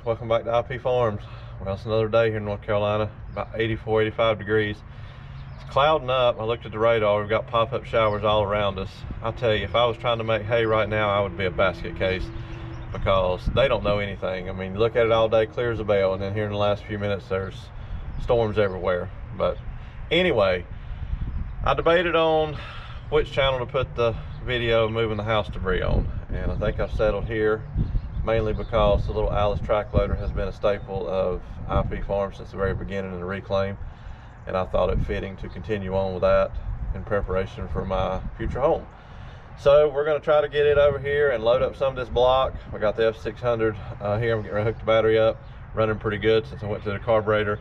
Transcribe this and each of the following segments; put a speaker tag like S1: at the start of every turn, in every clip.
S1: welcome back to IP Farms. Well, it's another day here in North Carolina, about 84, 85 degrees. It's clouding up. I looked at the radar, we've got pop-up showers all around us. I'll tell you, if I was trying to make hay right now, I would be a basket case because they don't know anything. I mean, look at it all day, clear as a bell, and then here in the last few minutes, there's storms everywhere. But anyway, I debated on which channel to put the video of moving the house debris on, and I think I've settled here, mainly because the little Allis track loader has been a staple of IP Farms since the very beginning of the reclaim, and I thought it fitting to continue on with that in preparation for my future home. So we're going to try to get it over here and load up some of this block. I got the F600 here. I'm getting ready to hook the battery up, running pretty good since I went to the carburetor,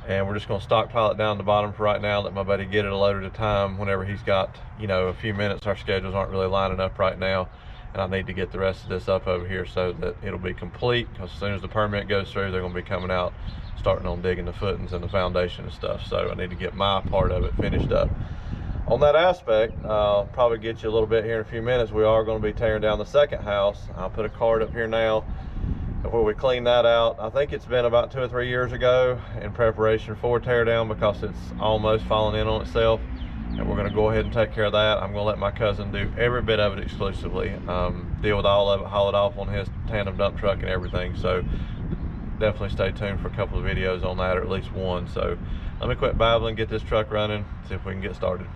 S1: and we're just going to stockpile it down the bottom for right now, let my buddy get it a load at a time whenever he's got, you know, a few minutes. Our schedules aren't really lining up right now, and I need to get the rest of this up over here so that it'll be complete, because as soon as the permit goes through, they're going to be coming out starting on digging the footings and the foundation and stuff. So I need to get my part of it finished up. On that aspect, I'll probably get you a little bit here in a few minutes. We are going to be tearing down the second house. I'll put a card up here now where we clean that out. I think it's been about 2 or 3 years ago in preparation for tear down, because it's almost fallen in on itself, and we're going to go ahead and take care of that. I'm going to let my cousin do every bit of it exclusively, deal with all of it, haul it off on his tandem dump truck and everything. So definitely stay tuned for a couple of videos on that, or at least one. So let me quit babbling, get this truck running, see if we can get started.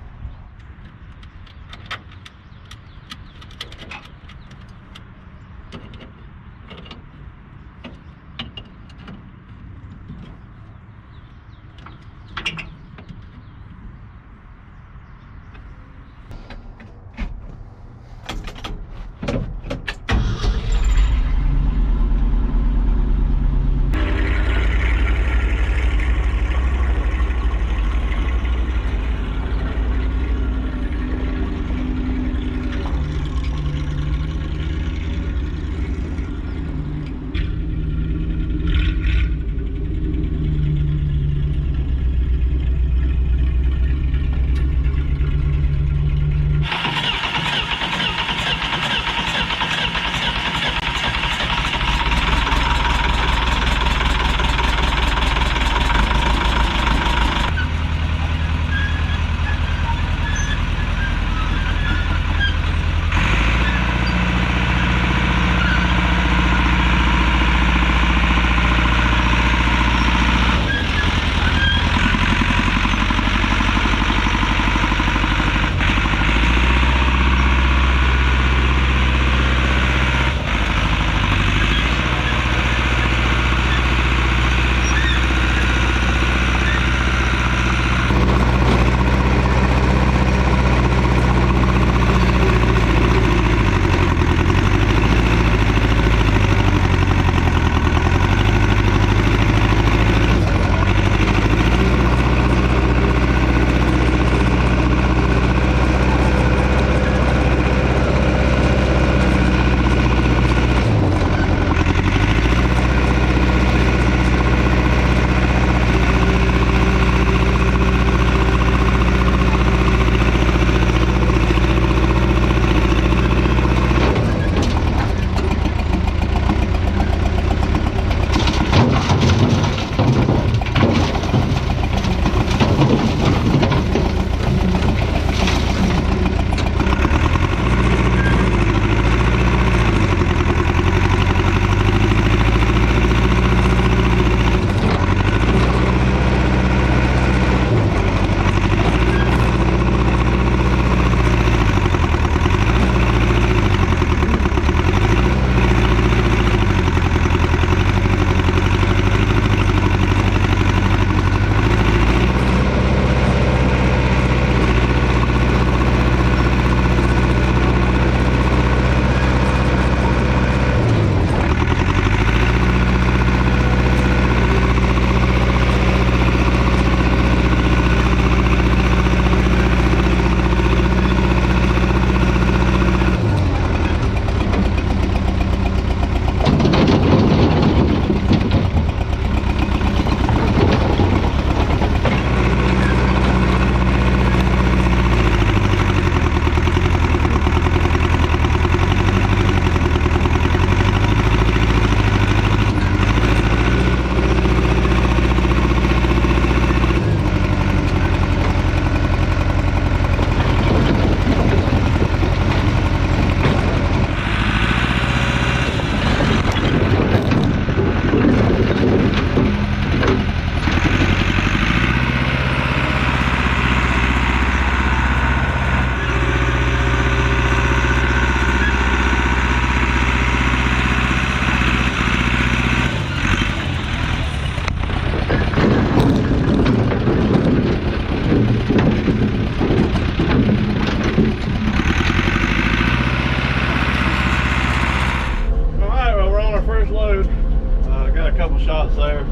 S1: Shots there.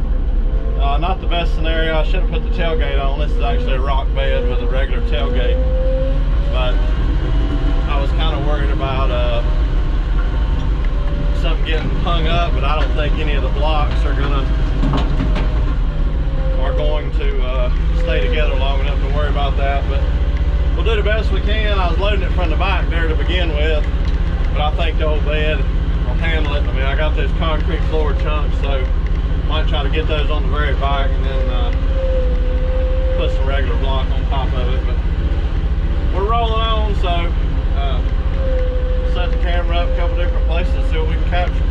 S1: Not the best scenario. I should have put the tailgate on. This is actually a rock bed with a regular tailgate, but I was kind of worried about something getting hung up, but I don't think any of the blocks are going to stay together long enough to worry about that, but we'll do the best we can. I was loading it from the back there to begin with, but I think the old bed will handle it. I mean, I got those concrete floor chunks, so might try to get those on the very back and then put some regular block on top of it. But we're rolling on, so set the camera up a couple different places, see what we can capture.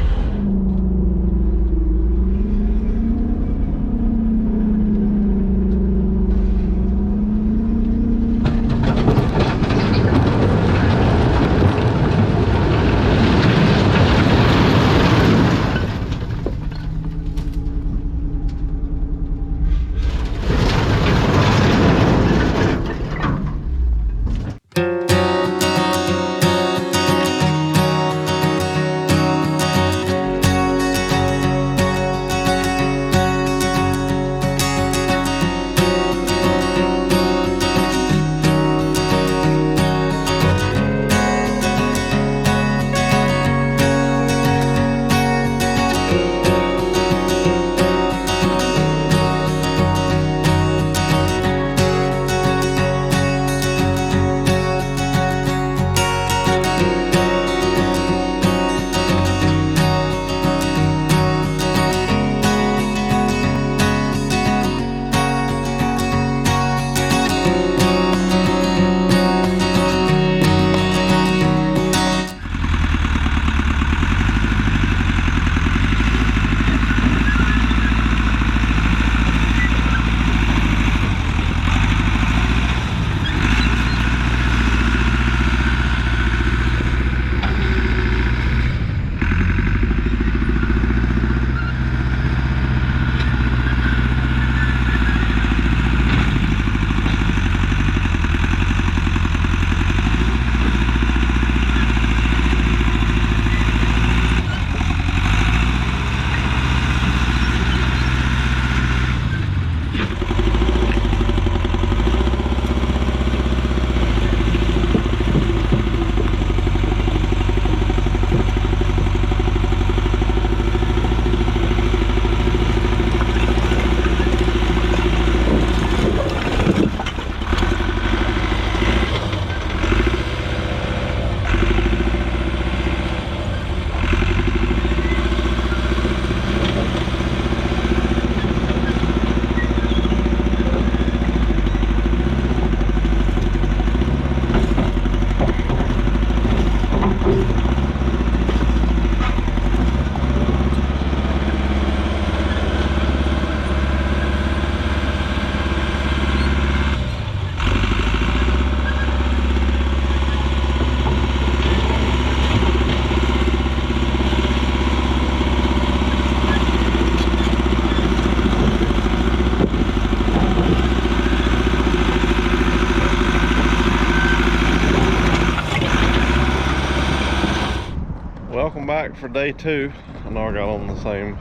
S1: Welcome back for day two. I know I got on the same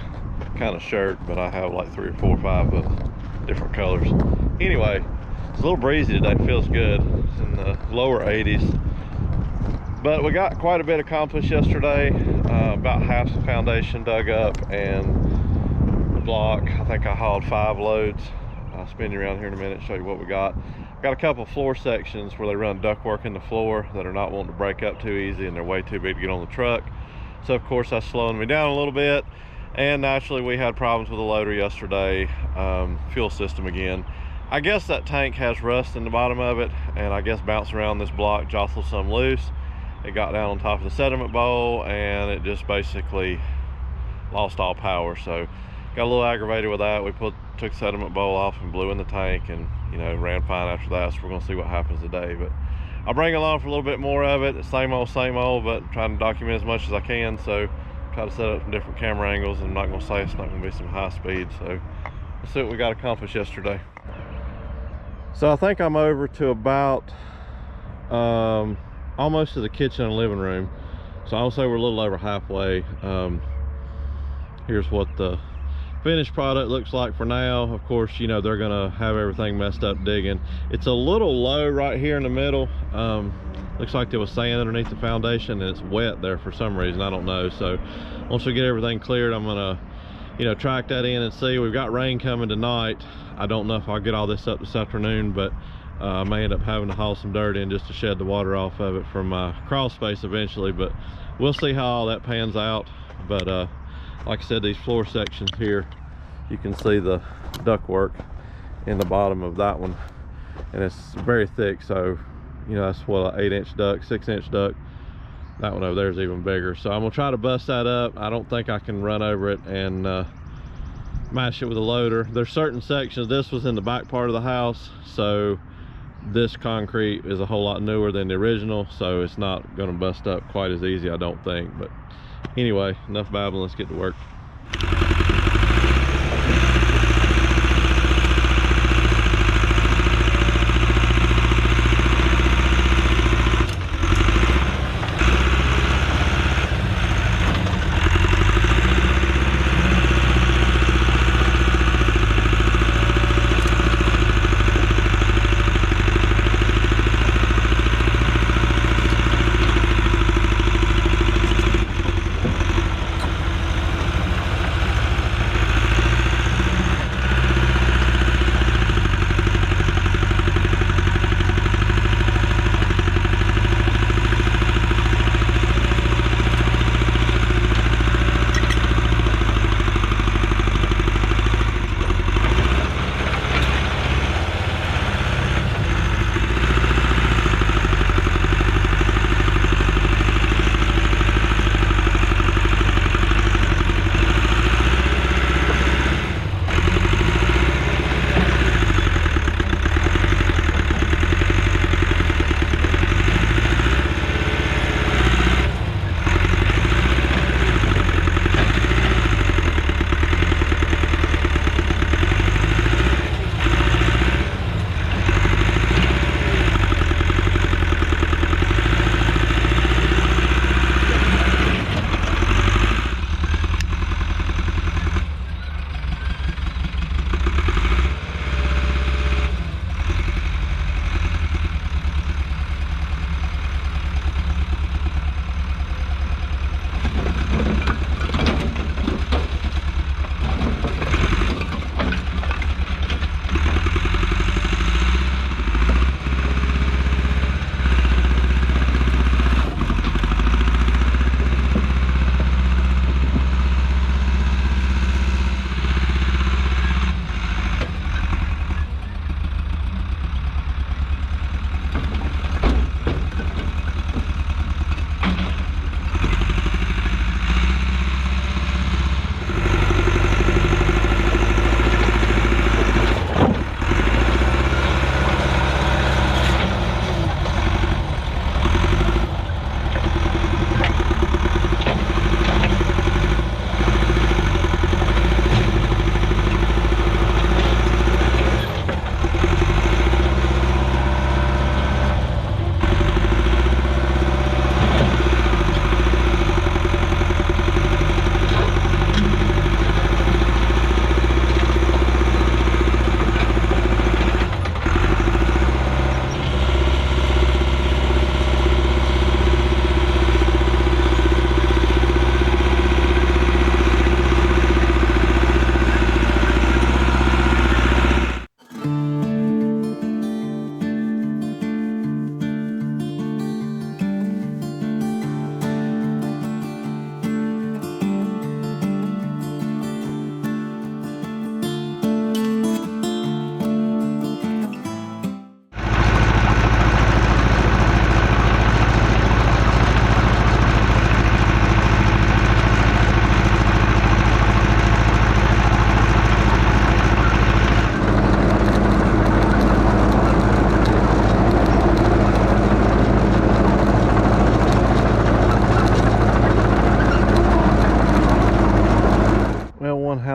S1: kind of shirt, but I have like 3 or 4 or 5 of different colors. Anyway, it's a little breezy today, feels good. It's in the lower 80s. But we got quite a bit accomplished yesterday. About half the foundation dug up and the block. I think I hauled 5 loads. I'll spin you around here in a minute and show you what we got. Got a couple floor sections where they run ductwork in the floor that are not wanting to break up too easy, and they're way too big to get on the truck. So of course that's slowing me down a little bit. And naturally we had problems with the loader yesterday. Fuel system again. I guess that tank has rust in the bottom of it, and I guess bounced around this block, jostled some loose. It got down on top of the sediment bowl and it just basically lost all power. So got a little aggravated with that. We took sediment bowl off and blew in the tank, and you know, ran fine after that. So we're gonna see what happens today. But I'll bring along for a little bit more of it. Same old, but trying to document as much as I can. So try to set up some different camera angles. I'm not gonna say it's not gonna be some high speed. So let's see what we got accomplished yesterday. So I think I'm over to about almost to the kitchen and living room. So I'll say we're a little over halfway. Here's what the finished product looks like for now. Of course, you know, they're gonna have everything messed up digging. It's a little low right here in the middle. Looks like there was sand underneath the foundation and it's wet there for some reason, I don't know. So once we get everything cleared, I'm gonna, you know, track that in and see. We've got rain coming tonight. I don't know if I'll get all this up this afternoon, but I may end up having to haul some dirt in just to shed the water off of it from my crawl space eventually, but we'll see how all that pans out. But like I said, these floor sections here, you can see the ductwork in the bottom of that one, and it's very thick. So you know, that's what, an 8-inch duct, 6-inch duct. That one over there is even bigger. So I'm gonna try to bust that up. I don't think I can run over it and mash it with a loader. There's certain sections, this was in the back part of the house, so this concrete is a whole lot newer than the original, so it's not gonna bust up quite as easy, I don't think. But anyway, enough babbling, let's get to work.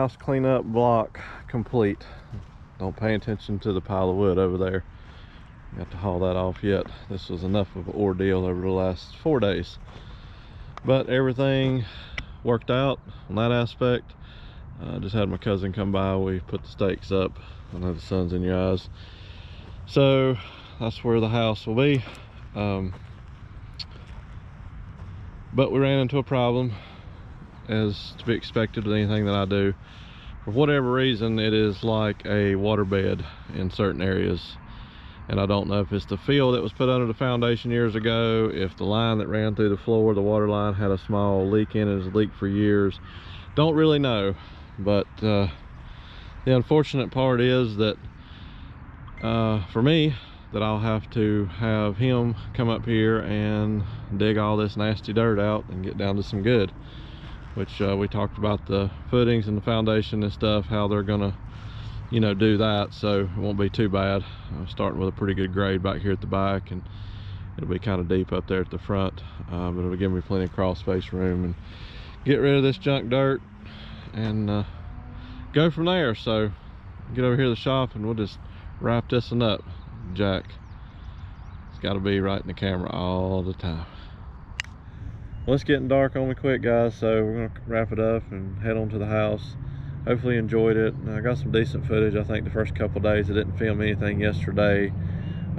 S1: house cleanup block complete. Don't pay attention to the pile of wood over there. Got to haul that off yet. This was enough of an ordeal over the last 4 days. But everything worked out on that aspect. Just had my cousin come by. We put the stakes up. I know the sun's in your eyes. So that's where the house will be. But we ran into a problem, as to be expected with anything that I do. For whatever reason, it is like a waterbed in certain areas. And I don't know if it's the fill that was put under the foundation years ago, if the line that ran through the floor, the water line, had a small leak in it. It's leaked for years. Don't really know. But the unfortunate part is that for me, that I'll have to have him come up here and dig all this nasty dirt out and get down to some good, which we talked about the footings and the foundation and stuff, how they're gonna, you know, do that, so it won't be too bad. I'm starting with a pretty good grade back here at the back, and it'll be kind of deep up there at the front, but it'll give me plenty of crawl space room and get rid of this junk dirt and go from there. So get over here to the shop and we'll just wrap this one up. Jack, it's got to be right in the camera all the time. Well, it's getting dark on me quick, guys, so we're gonna wrap it up and head on to the house. Hopefully you enjoyed it. I got some decent footage. I think the first couple days I didn't film anything yesterday.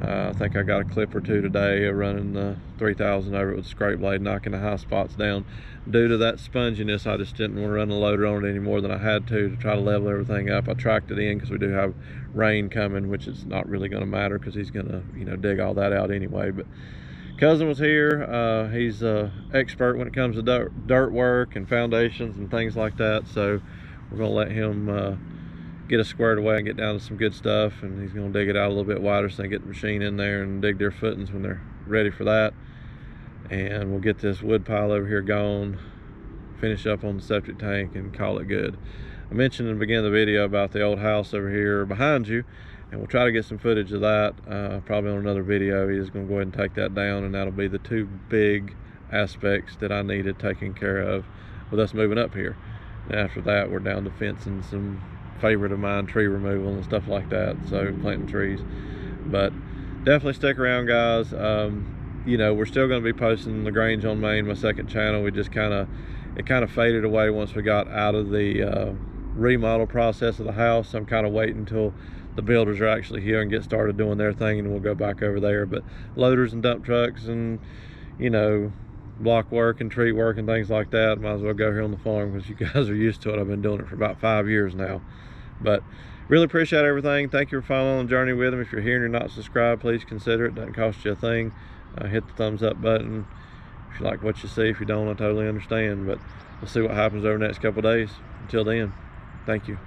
S1: I think I got a clip or two today of running the 3000 over it with the scrape blade, knocking the high spots down. Due to that sponginess, I just didn't want to run the loader on it any more than I had to try to level everything up. I tracked it in because we do have rain coming, which is not really going to matter because he's going to, you know, dig all that out anyway. But cousin was here. He's an expert when it comes to dirt work and foundations and things like that. So we're going to let him get us squared away and get down to some good stuff, and he's going to dig it out a little bit wider so they get the machine in there and dig their footings when they're ready for that. And we'll get this wood pile over here gone, finish up on the septic tank, and call it good. I mentioned in the beginning of the video about the old house over here behind you, and we'll try to get some footage of that probably on another video. He's going to go ahead and take that down, and that'll be the two big aspects that I needed taken care of with us moving up here. And after that, we're down to fencing, some favorite of mine, tree removal and stuff like that, so planting trees. But definitely stick around, guys. You know, we're still going to be posting LaGrange on Main, my second channel. We just it kind of faded away once we got out of the remodel process of the house. I'm kind of waiting until the builders are actually here and get started doing their thing, and we'll go back over there. But loaders and dump trucks and, you know, block work and tree work and things like that, might as well go here on the farm because you guys are used to it. I've been doing it for about 5 years now. But really appreciate everything. Thank you for following the journey with them. If you're here and you're not subscribed, please consider it. Doesn't cost you a thing. Hit the thumbs up button if you like what you see. If you don't, I totally understand, but we'll see what happens over the next couple of days. Until then, thank you.